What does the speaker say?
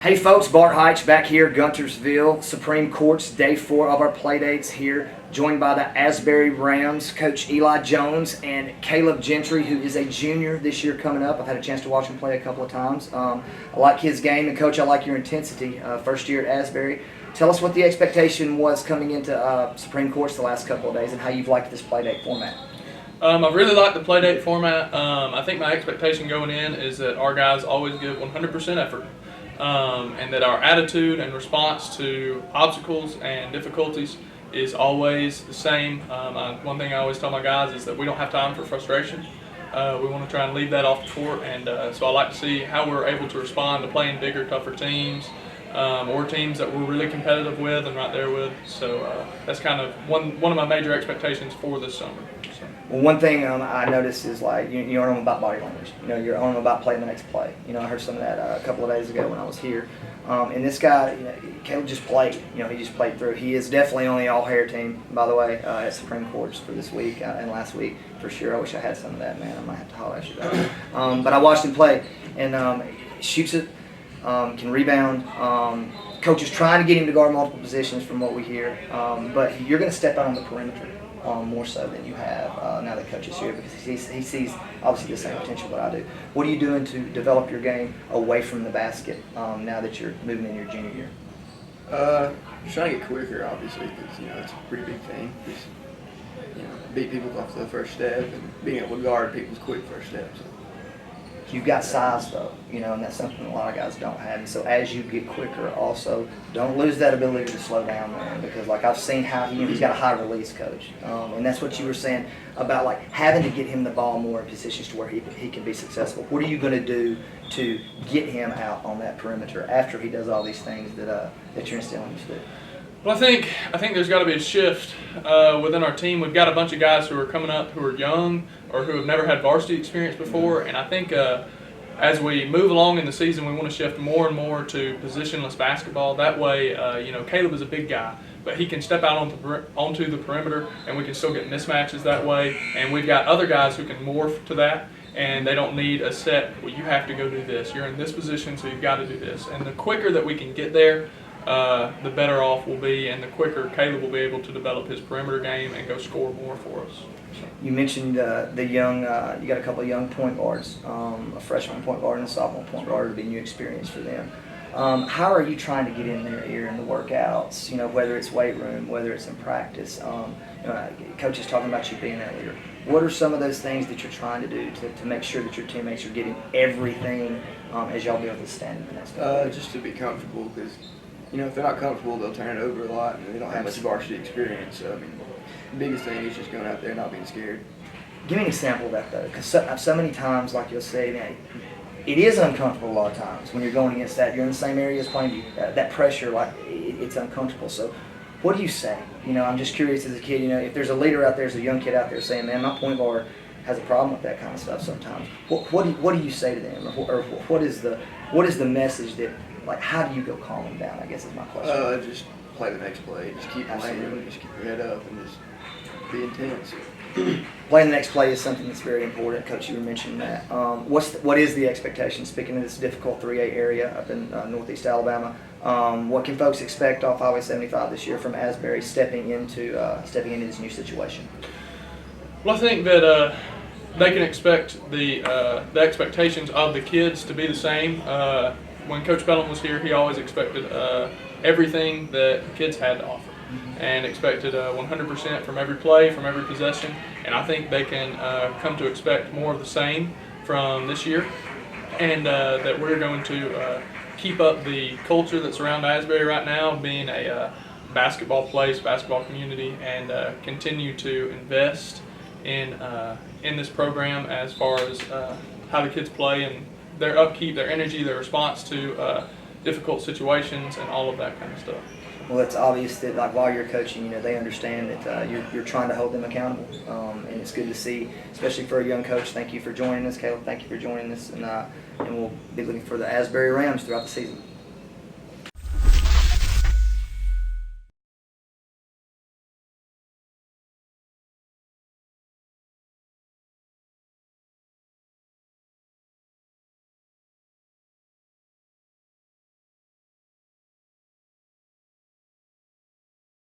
Hey folks, Bart Heitch back here, Guntersville, Supreme Court's day 4 of our playdates here, joined by the Asbury Rams, Coach Eli Jones and Caleb Gentry, who is a junior this year coming up. I've had a chance to watch him play a couple of times. I like his game, and Coach, I like your intensity. First year at Asbury. Tell us what the expectation was coming into Supreme Court's the last couple of days and how you've liked this playdate format. I really like the playdate format. I think my expectation going in is that our guys always give 100% effort. And that our attitude and response to obstacles and difficulties is always the same. One thing I always tell my guys is that we don't have time for frustration. We want to try and leave that off the court, and so I like to see how we're able to respond to playing bigger, tougher teams, or teams that we're really competitive with and right there with. So that's kind of one of my major expectations for this summer. So. Well, one thing I noticed is like you learn about body language. You're learning about playing the next play. I heard some of that a couple of days ago when I was here. And this guy, Caleb just played. He just played through. He is definitely on the all-hair team, by the way, at Supreme Courts for this week and last week for sure. I wish I had some of that, man. I might have to holler at you about it. But I watched him play, and shoots it, can rebound. Coach is trying to get him to guard multiple positions from what we hear. But you're going to step out on the perimeter. More so than you have now that Coach is here, because he sees obviously the same potential that I do. What are you doing to develop your game away from the basket now that you're moving in your junior year? Just trying to get quicker, obviously, because it's a pretty big thing. Just beat people off the first step and being able to guard people's quick first steps. You've got size though, and that's something a lot of guys don't have. And so as you get quicker, also don't lose that ability to slow down, man. Because like I've seen how he's got a high release, Coach, and that's what you were saying about like having to get him the ball more in positions to where he can be successful. What are you going to do to get him out on that perimeter after he does all these things that you're instilling him to do? Well, I think there's got to be a shift within our team. We've got a bunch of guys who are coming up who are young or who have never had varsity experience before, and I think as we move along in the season, we want to shift more and more to positionless basketball. That way, Caleb is a big guy, but he can step out onto the perimeter, and we can still get mismatches that way. And we've got other guys who can morph to that, and they don't need a set, well, you have to go do this. You're in this position, so you've got to do this. And the quicker that we can get there, the better off we'll be, and the quicker Caleb will be able to develop his perimeter game and go score more for us. So. You mentioned the young, you got a couple of young point guards, a freshman point guard and a sophomore point guard. It'll be a new experience for them. How are you trying to get in their ear in the workouts, whether it's weight room, whether it's in practice? Coach is talking about you being that leader. What are some of those things that you're trying to do to make sure that your teammates are getting everything as y'all be able to stand in the next couple just to be comfortable, because if they're not comfortable, they'll turn it over a lot, and they don't have much varsity experience. So, the biggest thing is just going out there and not being scared. Give me an example of that, though, because so many times, like you'll say, man, it is uncomfortable a lot of times when you're going against that. You're in the same area as playing you. That pressure, it's uncomfortable. So what do you say? I'm just curious as a kid, if there's a leader out there, there's a young kid out there saying, man, my point guard has a problem with that kind of stuff sometimes. What do you say to them? Or what is the message that, how do you go calm them down, I guess is my question. Just play the next play. Just keep playing. Just keep your head up and just be intense. Playing the next play is something that's very important. Coach, you were mentioning that. What is the expectation, speaking of this difficult 3A area up in northeast Alabama? What can folks expect off Highway 75 this year from Asbury stepping into this new situation? Well, I think that they can expect the expectations of the kids to be the same. When Coach Bellum was here, he always expected everything that the kids had to offer, and expected 100% from every play, from every possession. And I think they can come to expect more of the same from this year, and that we're going to keep up the culture that's around Asbury right now, being a basketball place, basketball community, and continue to invest in this program as far as how the kids play and their upkeep, their energy, their response to difficult situations, and all of that kind of stuff. Well, it's obvious that while you're coaching, they understand that you're trying to hold them accountable, and it's good to see, especially for a young coach. Thank you for joining us, Caleb. Thank you for joining us, and we'll be looking for the Asbury Rams throughout the season.